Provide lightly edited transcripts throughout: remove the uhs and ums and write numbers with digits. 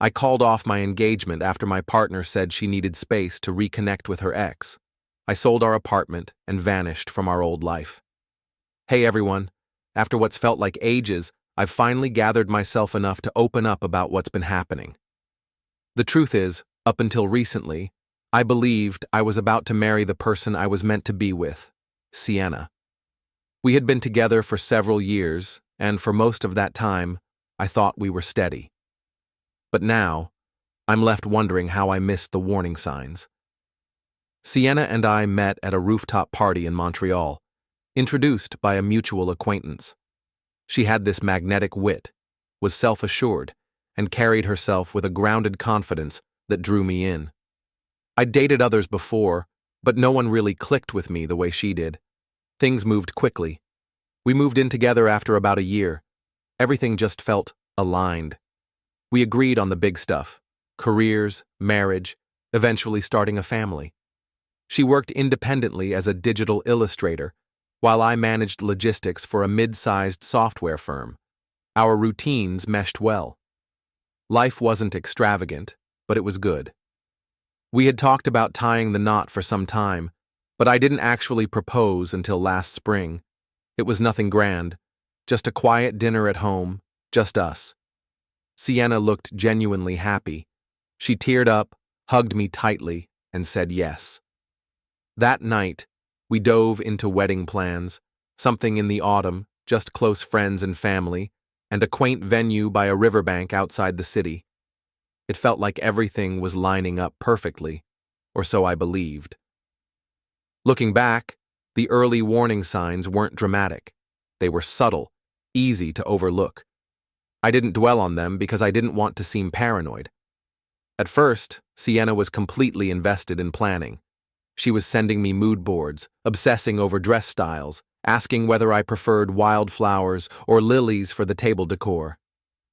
I called off my engagement after my partner said she needed space to reconnect with her ex. I sold our apartment and vanished from our old life. Hey everyone, after what's felt like ages, I've finally gathered myself enough to open up about what's been happening. The truth is, up until recently, I believed I was about to marry the person I was meant to be with, Sienna. We had been together for several years, and for most of that time, I thought we were steady. But now, I'm left wondering how I missed the warning signs. Sienna and I met at a rooftop party in Montreal, introduced by a mutual acquaintance. She had this magnetic wit, was self-assured, and carried herself with a grounded confidence that drew me in. I'd dated others before, but no one really clicked with me the way she did. Things moved quickly. We moved in together after about a year. Everything just felt aligned. We agreed on the big stuff: careers, marriage, eventually starting a family. She worked independently as a digital illustrator, while I managed logistics for a mid-sized software firm. Our routines meshed well. Life wasn't extravagant, but it was good. We had talked about tying the knot for some time, but I didn't actually propose until last spring. It was nothing grand, just a quiet dinner at home, just us. Sienna looked genuinely happy. She teared up, hugged me tightly, and said yes. That night, we dove into wedding plans, something in the autumn, just close friends and family, and a quaint venue by a riverbank outside the city. It felt like everything was lining up perfectly, or so I believed. Looking back, the early warning signs weren't dramatic. They were subtle, easy to overlook. I didn't dwell on them because I didn't want to seem paranoid. At first, Sienna was completely invested in planning. She was sending me mood boards, obsessing over dress styles, asking whether I preferred wildflowers or lilies for the table decor.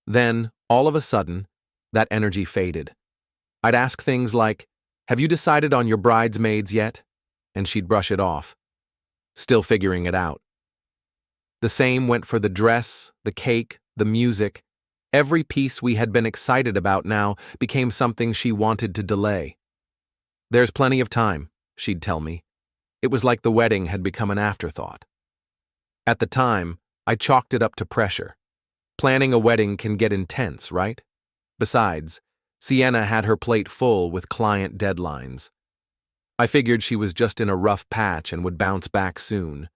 Then, all of a sudden, that energy faded. I'd ask things like, "Have you decided on your bridesmaids yet?" And she'd brush it off, still figuring it out. The same went for the dress, the cake, the music. Every piece we had been excited about now became something she wanted to delay. "There's plenty of time," she'd tell me. It was like the wedding had become an afterthought. At the time, I chalked it up to pressure. Planning a wedding can get intense, right? Besides, Sienna had her plate full with client deadlines. I figured she was just in a rough patch and would bounce back soon.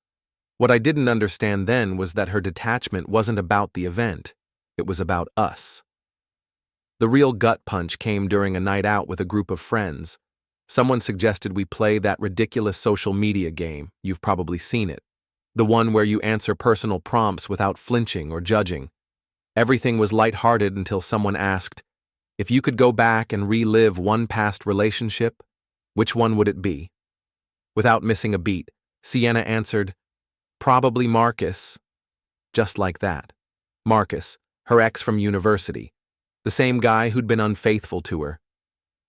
What I didn't understand then was that her detachment wasn't about the event. It was about us. The real gut punch came during a night out with a group of friends. Someone suggested we play that ridiculous social media game. You've probably seen it. The one where you answer personal prompts without flinching or judging. Everything was lighthearted until someone asked, if you could go back and relive one past relationship, which one would it be? Without missing a beat, Sienna answered, probably Marcus. Just like that. Marcus, her ex from university. The same guy who'd been unfaithful to her.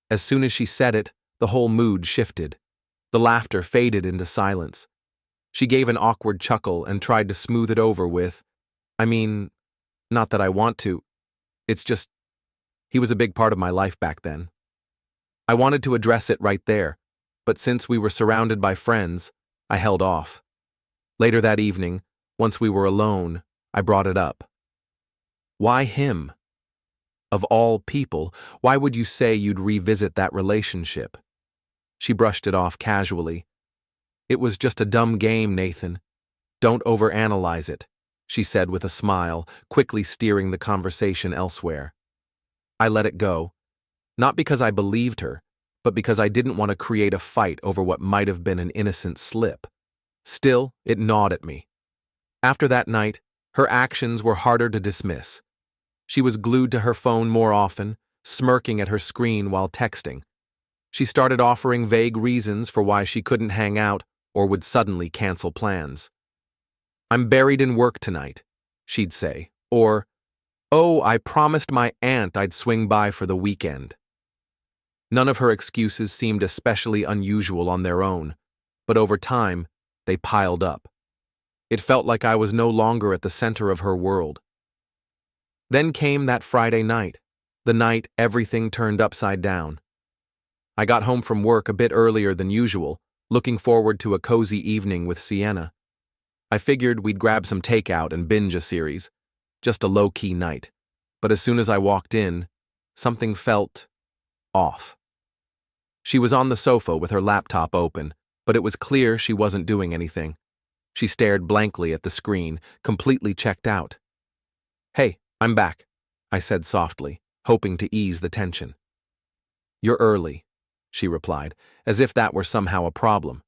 As soon as she said it, the whole mood shifted. The laughter faded into silence. She gave an awkward chuckle and tried to smooth it over with, not that I want to. It's just, he was a big part of my life back then. I wanted to address it right there, but since we were surrounded by friends, I held off. Later that evening, once we were alone, I brought it up. Why him? Of all people, why would you say you'd revisit that relationship? She brushed it off casually. It was just a dumb game, Nathan. Don't overanalyze it, she said with a smile, quickly steering the conversation elsewhere. I let it go, not because I believed her, but because I didn't want to create a fight over what might have been an innocent slip. Still, it gnawed at me. After that night, her actions were harder to dismiss. She was glued to her phone more often, smirking at her screen while texting. She started offering vague reasons for why she couldn't hang out or would suddenly cancel plans. I'm buried in work tonight, she'd say, or, oh, I promised my aunt I'd swing by for the weekend. None of her excuses seemed especially unusual on their own, but over time, they piled up. It felt like I was no longer at the center of her world. Then came that Friday night, The night everything turned upside down. I got home from work a bit earlier than usual, looking forward to a cozy evening with Sienna. I figured we'd grab some takeout and binge a series, just a low-key night. But as soon as I walked in, something felt off. She was on the sofa with her laptop open, but it was clear she wasn't doing anything. She stared blankly at the screen, completely checked out. "Hey, I'm back," I said softly, hoping to ease the tension. "You're early," she replied, as if that were somehow a problem.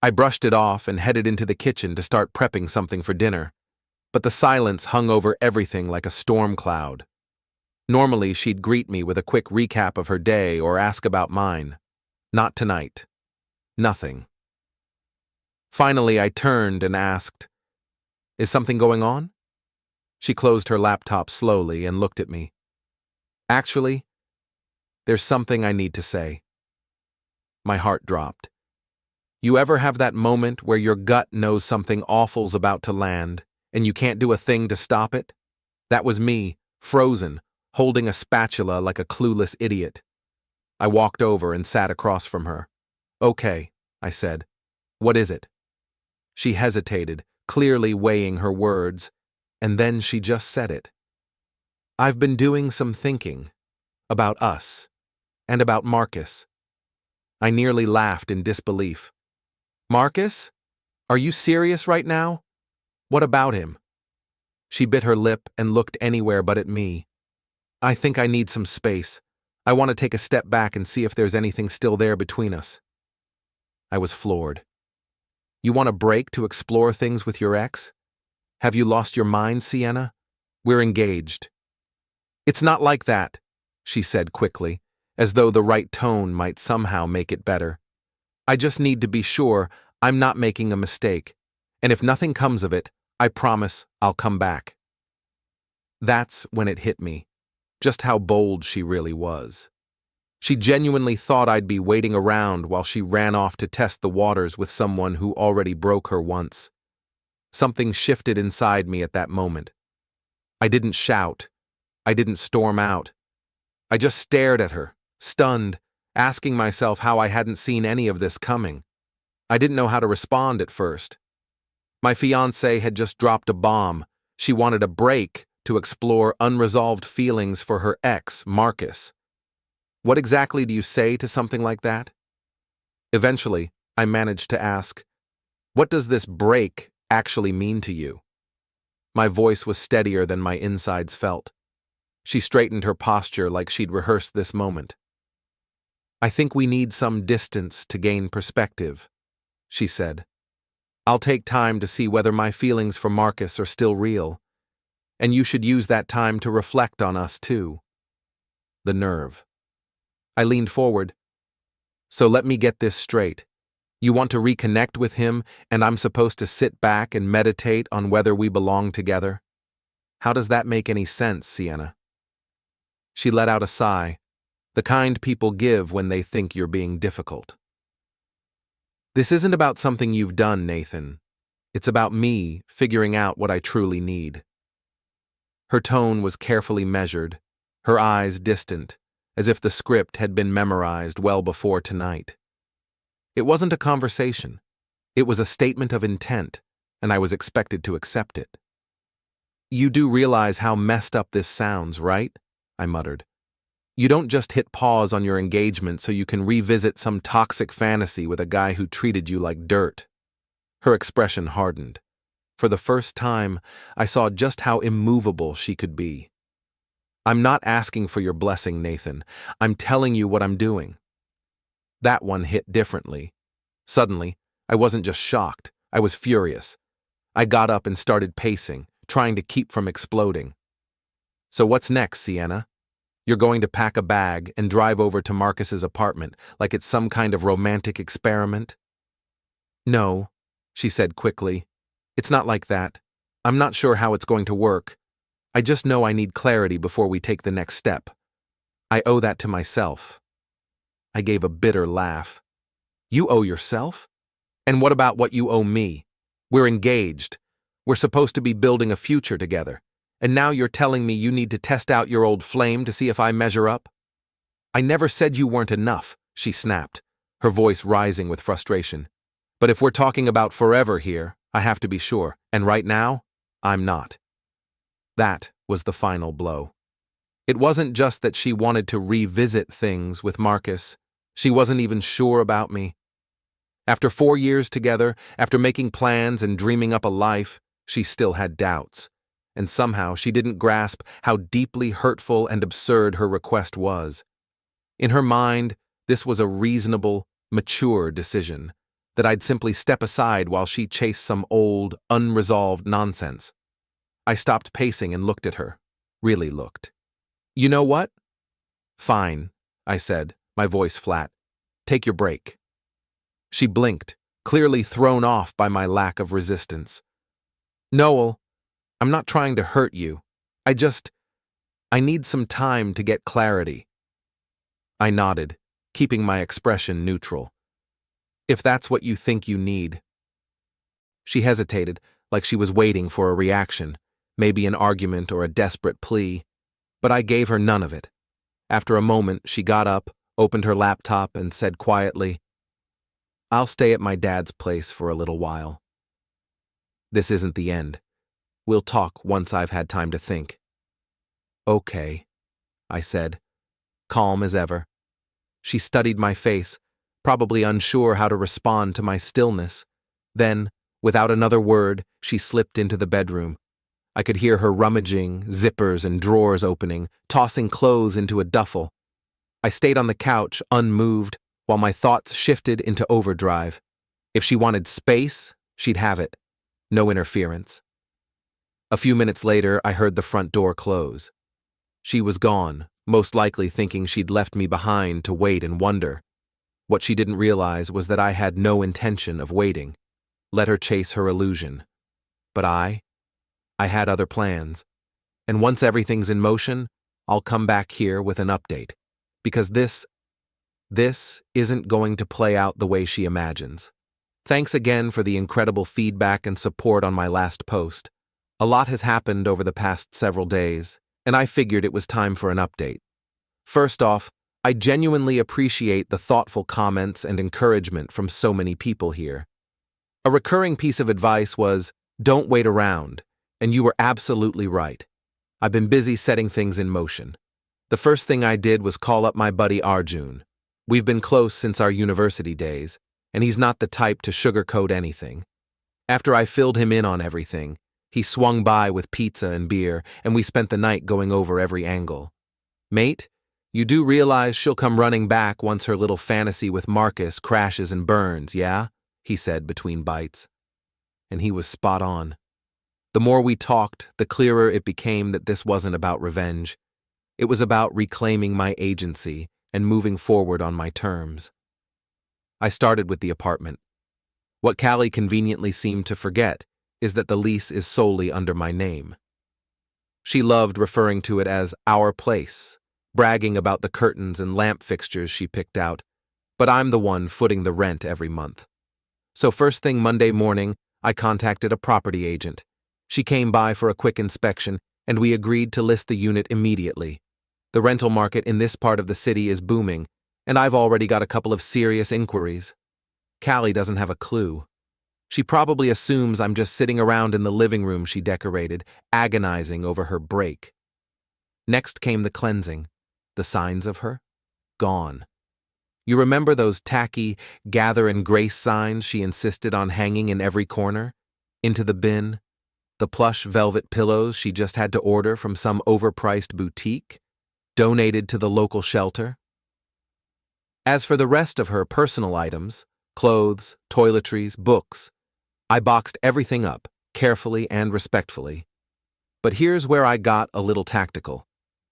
I brushed it off and headed into the kitchen to start prepping something for dinner, but the silence hung over everything like a storm cloud. Normally, she'd greet me with a quick recap of her day or ask about mine. Not tonight. Nothing. Finally, I turned and asked, "Is something going on?" She closed her laptop slowly and looked at me. "Actually, there's something I need to say." My heart dropped. You ever have that moment where your gut knows something awful's about to land, and you can't do a thing to stop it? That was me, frozen, holding a spatula like a clueless idiot. I walked over and sat across from her. "Okay," I said. "What is it?" She hesitated, clearly weighing her words, and then she just said it. "I've been doing some thinking about us and about Marcus." I nearly laughed in disbelief. "Marcus? Are you serious right now? What about him?" She bit her lip and looked anywhere but at me. "I think I need some space. I want to take a step back and see if there's anything still there between us." I was floored. "You want a break to explore things with your ex? Have you lost your mind, Sienna? We're engaged." "It's not like that," she said quickly, as though the right tone might somehow make it better. "I just need to be sure I'm not making a mistake, and if nothing comes of it, I promise I'll come back." That's when it hit me, just how bold she really was. She genuinely thought I'd be waiting around while she ran off to test the waters with someone who already broke her once. Something shifted inside me at that moment. I didn't shout. I didn't storm out. I just stared at her, stunned, asking myself how I hadn't seen any of this coming. I didn't know how to respond at first. My fiancée had just dropped a bomb. She wanted a break to explore unresolved feelings for her ex, Marcus. What exactly do you say to something like that? Eventually, I managed to ask, "What does this break actually mean to you?" My voice was steadier than my insides felt. She straightened her posture like she'd rehearsed this moment. "I think we need some distance to gain perspective," she said. "I'll take time to see whether my feelings for Marcus are still real, and you should use that time to reflect on us too." The nerve. I leaned forward. "So let me get this straight. You want to reconnect with him, and I'm supposed to sit back and meditate on whether we belong together? How does that make any sense, Sienna?" She let out a sigh, the kind people give when they think you're being difficult. "This isn't about something you've done, Nathan. It's about me figuring out what I truly need." Her tone was carefully measured, her eyes distant, as if the script had been memorized well before tonight. It wasn't a conversation. It was a statement of intent, and I was expected to accept it. "You do realize how messed up this sounds, right?" I muttered. "You don't just hit pause on your engagement so you can revisit some toxic fantasy with a guy who treated you like dirt." Her expression hardened. For the first time, I saw just how immovable she could be. "I'm not asking for your blessing, Nathan. I'm telling you what I'm doing." That one hit differently. Suddenly, I wasn't just shocked, I was furious. I got up and started pacing, trying to keep from exploding. "So what's next, Sienna? You're going to pack a bag and drive over to Marcus's apartment like it's some kind of romantic experiment?" "No," she said quickly. "It's not like that. I'm not sure how it's going to work. I just know I need clarity before we take the next step. I owe that to myself." I gave a bitter laugh. "You owe yourself? And what about what you owe me? We're engaged. We're supposed to be building a future together. And now you're telling me you need to test out your old flame to see if I measure up? I never said you weren't enough, she snapped, her voice rising with frustration. But if we're talking about forever here, I have to be sure, and right now, I'm not. That was the final blow. It wasn't just that she wanted to revisit things with Marcus. She wasn't even sure about me. After 4 years together, after making plans and dreaming up a life, she still had doubts. And somehow she didn't grasp how deeply hurtful and absurd her request was. In her mind, this was a reasonable, mature decision, that I'd simply step aside while she chased some old, unresolved nonsense. I stopped pacing and looked at her. Really looked. You know what? Fine, I said, my voice flat. Take your break. She blinked, clearly thrown off by my lack of resistance. Noel, I'm not trying to hurt you. I need some time to get clarity. I nodded, keeping my expression neutral. If that's what you think you need. She hesitated, like she was waiting for a reaction, maybe an argument or a desperate plea, but I gave her none of it. After a moment, she got up, opened her laptop, and said quietly, I'll stay at my dad's place for a little while. This isn't the end. We'll talk once I've had time to think. Okay, I said, calm as ever. She studied my face, probably unsure how to respond to my stillness. Then, without another word, she slipped into the bedroom. I could hear her rummaging, zippers and drawers opening, tossing clothes into a duffel. I stayed on the couch, unmoved, while my thoughts shifted into overdrive. If she wanted space, she'd have it. No interference. A few minutes later, I heard the front door close. She was gone, most likely thinking she'd left me behind to wait and wonder. What she didn't realize was that I had no intention of waiting. Let her chase her illusion. But I had other plans. And once everything's in motion, I'll come back here with an update. Because this isn't going to play out the way she imagines. Thanks again for the incredible feedback and support on my last post. A lot has happened over the past several days, and I figured it was time for an update. First off, I genuinely appreciate the thoughtful comments and encouragement from so many people here. A recurring piece of advice was, don't wait around, and you were absolutely right. I've been busy setting things in motion. The first thing I did was call up my buddy Arjun. We've been close since our university days, and he's not the type to sugarcoat anything. After I filled him in on everything, he swung by with pizza and beer, and we spent the night going over every angle. Mate, you do realize she'll come running back once her little fantasy with Marcus crashes and burns, yeah? He said between bites. And he was spot on. The more we talked, the clearer it became that this wasn't about revenge. It was about reclaiming my agency and moving forward on my terms. I started with the apartment. What Callie conveniently seemed to forget is that the lease is solely under my name. She loved referring to it as our place, bragging about the curtains and lamp fixtures she picked out, but I'm the one footing the rent every month. So first thing Monday morning, I contacted a property agent. She came by for a quick inspection, and we agreed to list the unit immediately. The rental market in this part of the city is booming, and I've already got a couple of serious inquiries. Callie doesn't have a clue. She probably assumes I'm just sitting around in the living room she decorated, agonizing over her break. Next came the cleansing. The signs of her? Gone. You remember those tacky gather and grace signs she insisted on hanging in every corner? Into the bin? The plush velvet pillows she just had to order from some overpriced boutique? Donated to the local shelter? As for the rest of her personal items, clothes, toiletries, books, I boxed everything up, carefully and respectfully. But here's where I got a little tactical.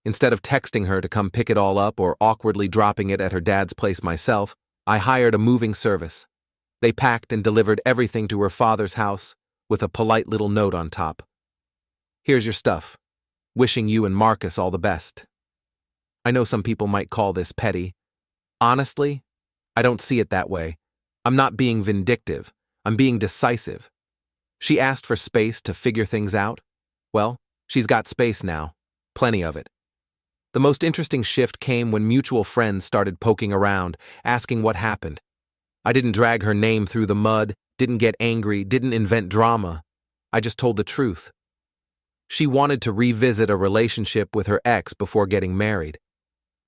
Instead of texting her to come pick it all up or awkwardly dropping it at her dad's place myself, I hired a moving service. They packed and delivered everything to her father's house with a polite little note on top. Here's your stuff. Wishing you and Marcus all the best. I know some people might call this petty. Honestly, I don't see it that way. I'm not being vindictive. I'm being decisive. She asked for space to figure things out. Well, She's got space now. Plenty of it. The most interesting shift came when mutual friends started poking around, asking what happened. I didn't drag her name through the mud, didn't get angry, didn't invent drama. I just told the truth. She wanted to revisit a relationship with her ex before getting married.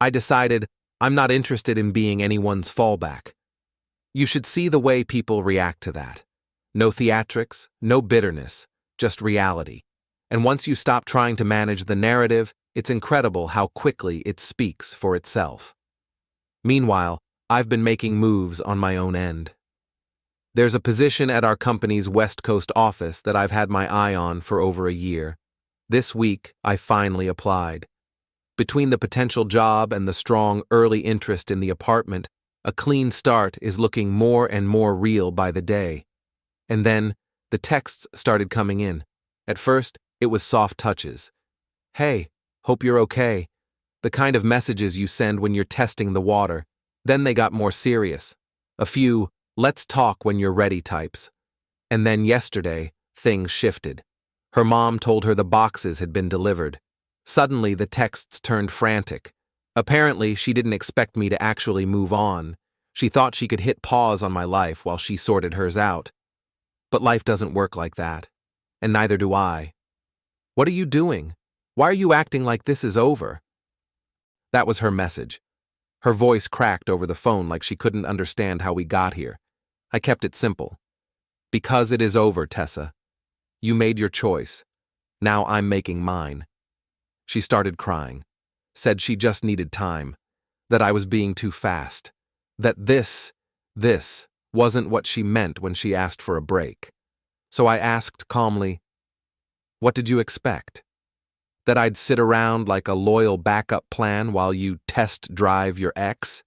I decided I'm not interested in being anyone's fallback. You should see the way people react to that. No theatrics, no bitterness, just reality. And once you stop trying to manage the narrative, it's incredible how quickly it speaks for itself. Meanwhile, I've been making moves on my own end. There's a position at our company's West Coast office that I've had my eye on for over a year. This week, I finally applied. Between the potential job and the strong early interest in the apartment, a clean start is looking more and more real by the day. And then, the texts started coming in. At first, it was soft touches. Hey, hope you're okay. The kind of messages you send when you're testing the water. Then they got more serious. A few, let's talk when you're ready types. And then yesterday, things shifted. Her mom told her the boxes had been delivered. Suddenly, the texts turned frantic. Apparently, she didn't expect me to actually move on. She thought she could hit pause on my life while she sorted hers out. But life doesn't work like that. And neither do I. What are you doing? Why are you acting like this is over? That was her message. Her voice cracked over the phone like she couldn't understand how we got here. I kept it simple. Because it is over, Tessa. You made your choice. Now I'm making mine. She started crying. Said she just needed time. That I was being too fast. That this wasn't what she meant when she asked for a break. So I asked calmly, what did you expect? That I'd sit around like a loyal backup plan while you test drive your ex?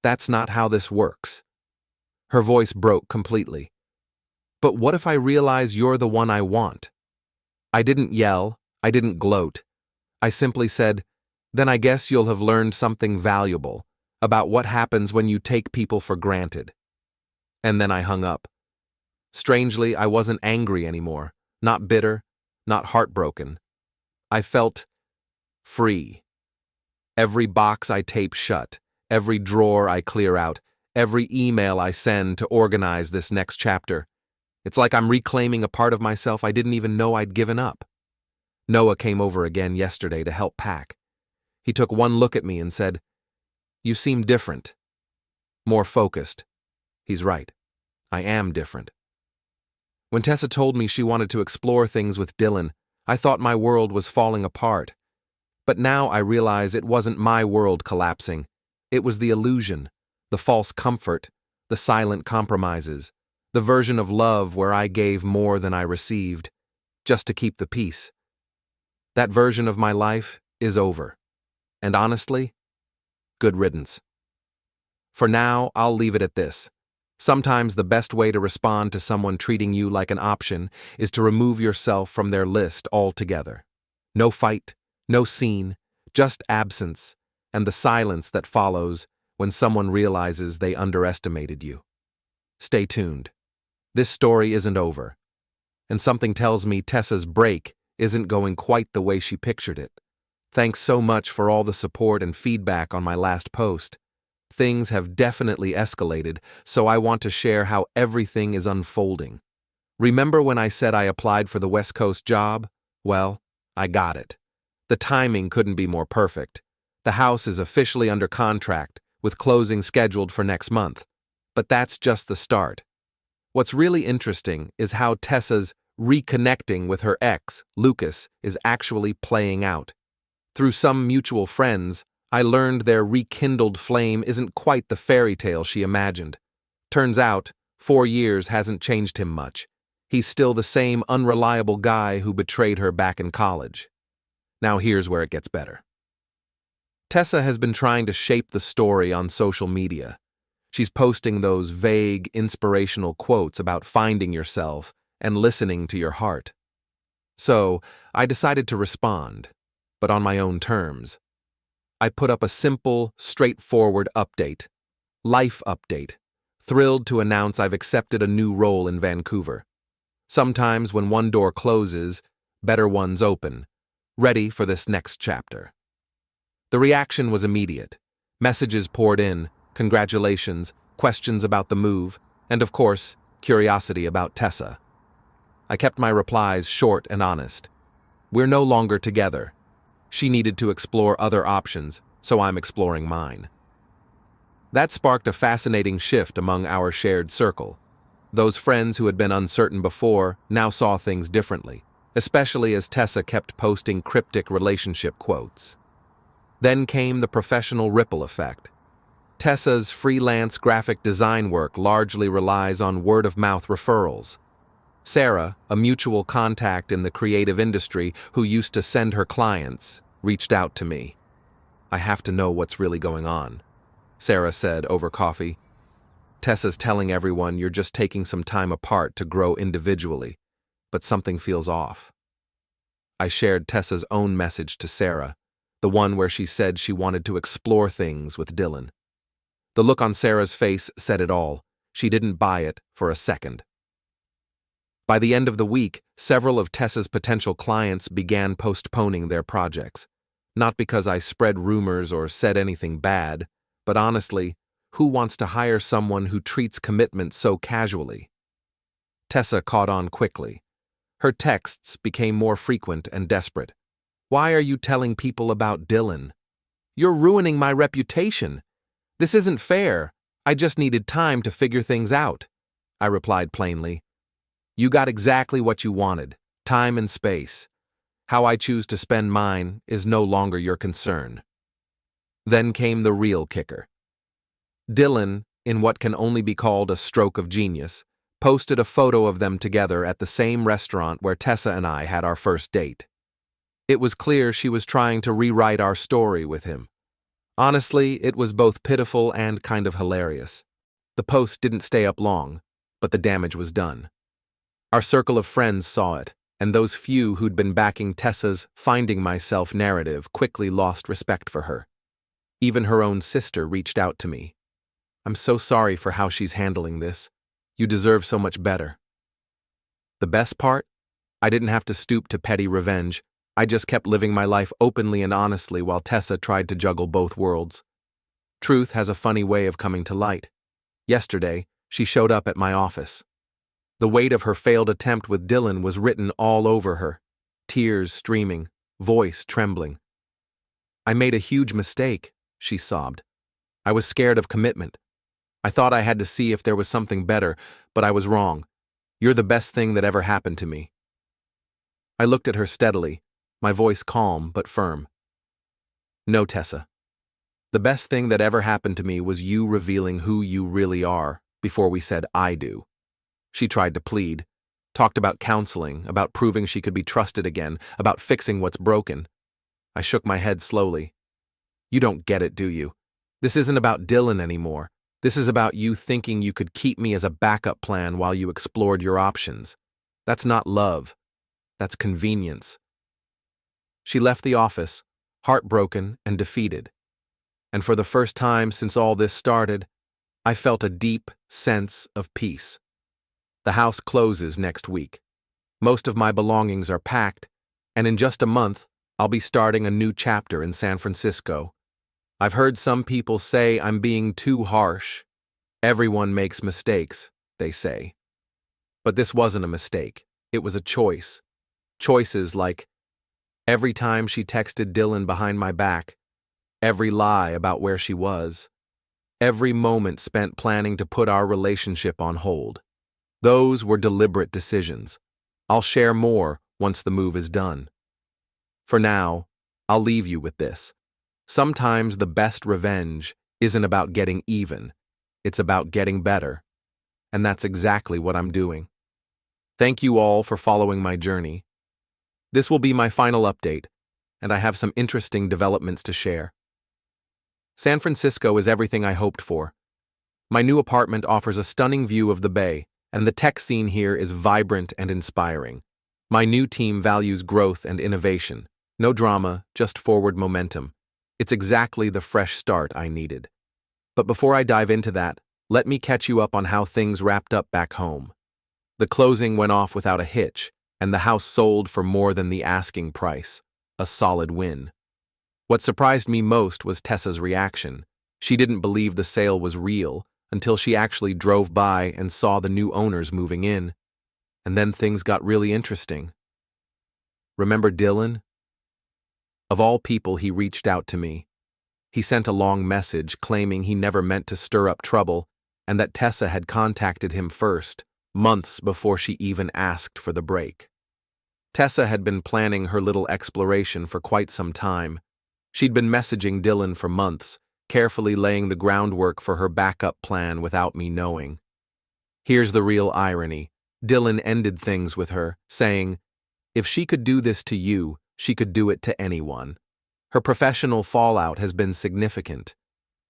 That's not how this works. Her voice broke completely. But what if I realize you're the one I want? I didn't yell, I didn't gloat. I simply said, then I guess you'll have learned something valuable about what happens when you take people for granted. And then I hung up. Strangely, I wasn't angry anymore, not bitter, not heartbroken. I felt free. Every box I tape shut, every drawer I clear out, every email I send to organize this next chapter. It's like I'm reclaiming a part of myself I didn't even know I'd given up. Noah came over again yesterday to help pack. He took one look at me and said, "You seem different. More focused." He's right. I am different. When Tessa told me she wanted to explore things with Dylan, I thought my world was falling apart. But now I realize it wasn't my world collapsing. It was the illusion, the false comfort, the silent compromises, the version of love where I gave more than I received, just to keep the peace. That version of my life is over. And honestly, good riddance. For now, I'll leave it at this. Sometimes the best way to respond to someone treating you like an option is to remove yourself from their list altogether. No fight, no scene, just absence, and the silence that follows when someone realizes they underestimated you. Stay tuned. This story isn't over. And something tells me Tessa's break isn't going quite the way she pictured it. Thanks so much for all the support and feedback on my last post. Things have definitely escalated, so I want to share how everything is unfolding. Remember when I said I applied for the West Coast job? Well, I got it. The timing couldn't be more perfect. The house is officially under contract, with closing scheduled for next month. But that's just the start. What's really interesting is how Tessa's reconnecting with her ex, Lucas, is actually playing out. Through some mutual friends, I learned their rekindled flame isn't quite the fairy tale she imagined. Turns out, 4 years hasn't changed him much. He's still the same unreliable guy who betrayed her back in college. Now here's where it gets better. Tessa has been trying to shape the story on social media. She's posting those vague, inspirational quotes about finding yourself and listening to your heart. So, I decided to respond, but on my own terms. I put up a simple, straightforward update. Life update. Thrilled to announce I've accepted a new role in Vancouver. Sometimes when one door closes, better ones open. ready for this next chapter. The reaction was immediate. Messages poured in, congratulations, questions about the move, and of course, curiosity about Tessa. I kept my replies short and honest. We're no longer together. She needed to explore other options, so I'm exploring mine. That sparked a fascinating shift among our shared circle. Those friends who had been uncertain before now saw things differently, especially as Tessa kept posting cryptic relationship quotes. Then came the professional ripple effect. Tessa's freelance graphic design work largely relies on word-of-mouth referrals. Sarah, a mutual contact in the creative industry who used to send her clients, reached out to me. "I have to know what's really going on," Sarah said over coffee. "Tessa's telling everyone you're just taking some time apart to grow individually, but something feels off." I shared Tessa's own message to Sarah, the one where she said she wanted to explore things with Dylan. The look on Sarah's face said it all. She didn't buy it for a second. By the end of the week, several of Tessa's potential clients began postponing their projects. Not because I spread rumors or said anything bad, but honestly, who wants to hire someone who treats commitment so casually? Tessa caught on quickly. Her texts became more frequent and desperate. "Why are you telling people about Dylan? You're ruining my reputation. This isn't fair. I just needed time to figure things out," I replied plainly. "You got exactly what you wanted, time and space. How I choose to spend mine is no longer your concern." Then came the real kicker. Dylan, in what can only be called a stroke of genius, posted a photo of them together at the same restaurant where Tessa and I had our first date. It was clear she was trying to rewrite our story with him. Honestly, it was both pitiful and kind of hilarious. The post didn't stay up long, but the damage was done. Our circle of friends saw it, and those few who'd been backing Tessa's "finding myself" narrative quickly lost respect for her. Even her own sister reached out to me. "I'm so sorry for how she's handling this. You deserve so much better." The best part? I didn't have to stoop to petty revenge. I just kept living my life openly and honestly while Tessa tried to juggle both worlds. Truth has a funny way of coming to light. Yesterday, she showed up at my office. The weight of her failed attempt with Dylan was written all over her, tears streaming, voice trembling. "I made a huge mistake," she sobbed. "I was scared of commitment. I thought I had to see if there was something better, but I was wrong. You're the best thing that ever happened to me." I looked at her steadily, my voice calm but firm. "No, Tessa. The best thing that ever happened to me was you revealing who you really are before we said 'I do.'" She tried to plead, talked about counseling, about proving she could be trusted again, about fixing what's broken. I shook my head slowly. "You don't get it, do you? This isn't about Dylan anymore. This is about you thinking you could keep me as a backup plan while you explored your options. That's not love. That's convenience." She left the office, heartbroken and defeated. And for the first time since all this started, I felt a deep sense of peace. The house closes next week. Most of my belongings are packed, and in just a month, I'll be starting a new chapter in San Francisco. I've heard some people say I'm being too harsh. Everyone makes mistakes, they say. But this wasn't a mistake. It was a choice. Choices like every time she texted Dylan behind my back, every lie about where she was, every moment spent planning to put our relationship on hold. Those were deliberate decisions. I'll share more once the move is done. For now, I'll leave you with this. Sometimes the best revenge isn't about getting even. It's about getting better. And that's exactly what I'm doing. Thank you all for following my journey. This will be my final update, and I have some interesting developments to share. San Francisco is everything I hoped for. My new apartment offers a stunning view of the bay, and the tech scene here is vibrant and inspiring. My new team values growth and innovation. No drama, just forward momentum. It's exactly the fresh start I needed. But before I dive into that, let me catch you up on how things wrapped up back home. The closing went off without a hitch, and the house sold for more than the asking price. a solid win. What surprised me most was Tessa's reaction. She didn't believe the sale was real until she actually drove by and saw the new owners moving in. And then things got really interesting. Remember Dylan? Of all people, he reached out to me. He sent a long message claiming he never meant to stir up trouble and that Tessa had contacted him first, months before she even asked for the break. Tessa had been planning her little exploration for quite some time. She'd been messaging Dylan for months, carefully laying the groundwork for her backup plan without me knowing. Here's the real irony. Dylan ended things with her, saying, "If she could do this to you, she could do it to anyone." Her professional fallout has been significant.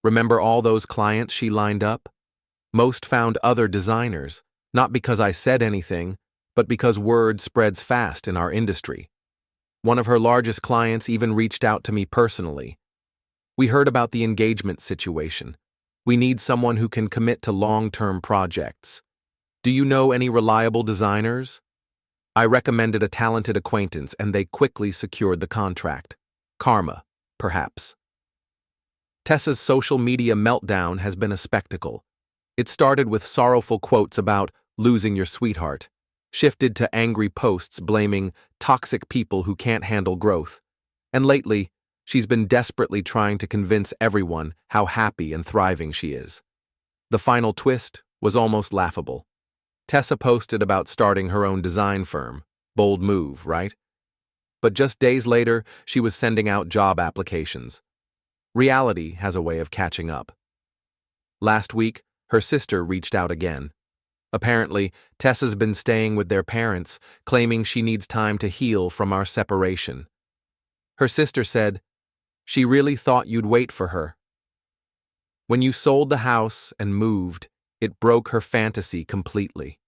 Remember all those clients she lined up? Most found other designers, not because I said anything, but because word spreads fast in our industry. One of her largest clients even reached out to me personally. "We heard about the engagement situation. We need someone who can commit to long-term projects. Do you know any reliable designers?" I recommended a talented acquaintance and they quickly secured the contract. Karma, perhaps. Tessa's social media meltdown has been a spectacle. It started with sorrowful quotes about losing your sweetheart, shifted to angry posts blaming toxic people who can't handle growth, and lately, she's been desperately trying to convince everyone how happy and thriving she is. The final twist was almost laughable. Tessa posted about starting her own design firm. Bold move, right? But just days later, she was sending out job applications. Reality has a way of catching up. Last week, her sister reached out again. Apparently, Tessa's been staying with their parents, claiming she needs time to heal from our separation. Her sister said, "She really thought you'd wait for her. When you sold the house and moved, it broke her fantasy completely."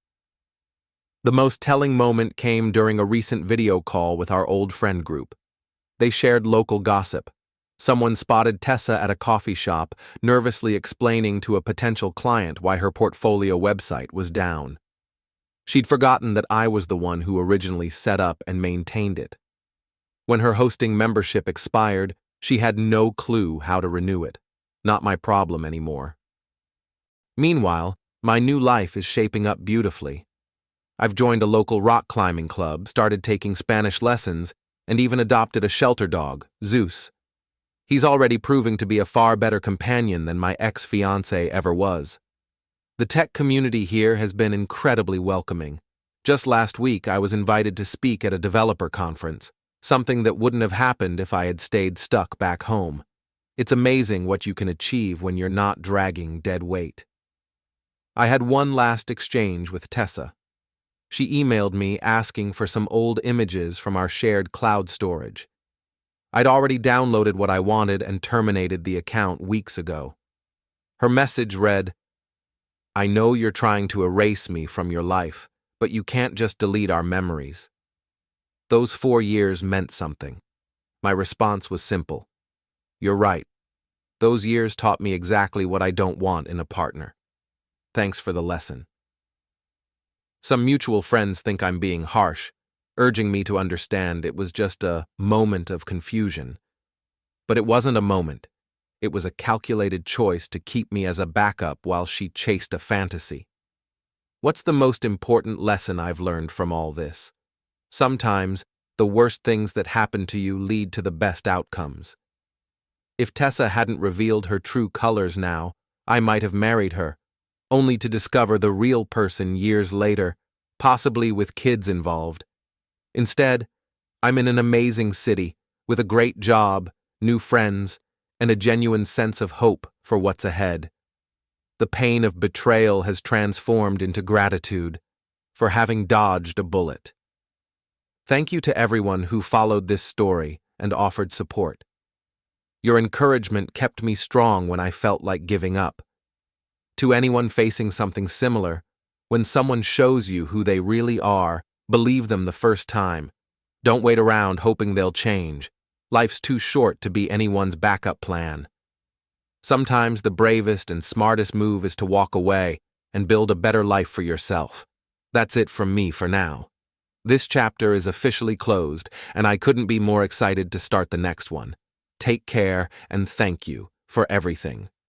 The most telling moment came during a recent video call with our old friend group. They shared local gossip. Someone spotted Tessa at a coffee shop, nervously explaining to a potential client why her portfolio website was down. She'd forgotten that I was the one who originally set up and maintained it. When her hosting membership expired, she had no clue how to renew it. Not my problem anymore. Meanwhile, my new life is shaping up beautifully. I've joined a local rock climbing club, started taking Spanish lessons, and even adopted a shelter dog, Zeus. He's already proving to be a far better companion than my ex-fiancé ever was. The tech community here has been incredibly welcoming. Just last week, I was invited to speak at a developer conference, something that wouldn't have happened if I had stayed stuck back home. It's amazing what you can achieve when you're not dragging dead weight. I had one last exchange with Tessa. She emailed me asking for some old images from our shared cloud storage. I'd already downloaded what I wanted and terminated the account weeks ago. Her message read, "I know you're trying to erase me from your life, but you can't just delete our memories." Those 4 years meant something. My response was simple. "You're right. Those years taught me exactly what I don't want in a partner. Thanks for the lesson." Some mutual friends think I'm being harsh, urging me to understand it was just a moment of confusion. But it wasn't a moment. It was a calculated choice to keep me as a backup while she chased a fantasy. What's the most important lesson I've learned from all this? Sometimes, the worst things that happen to you lead to the best outcomes. If Tessa hadn't revealed her true colors now, I might have married her, only to discover the real person years later, possibly with kids involved. Instead, I'm in an amazing city, with a great job, new friends, and a genuine sense of hope for what's ahead. The pain of betrayal has transformed into gratitude for having dodged a bullet. Thank you to everyone who followed this story and offered support. Your encouragement kept me strong when I felt like giving up. To anyone facing something similar, when someone shows you who they really are, believe them the first time. Don't wait around hoping they'll change. Life's too short to be anyone's backup plan. Sometimes the bravest and smartest move is to walk away and build a better life for yourself. That's it from me for now. This chapter is officially closed, and I couldn't be more excited to start the next one. Take care, and thank you for everything.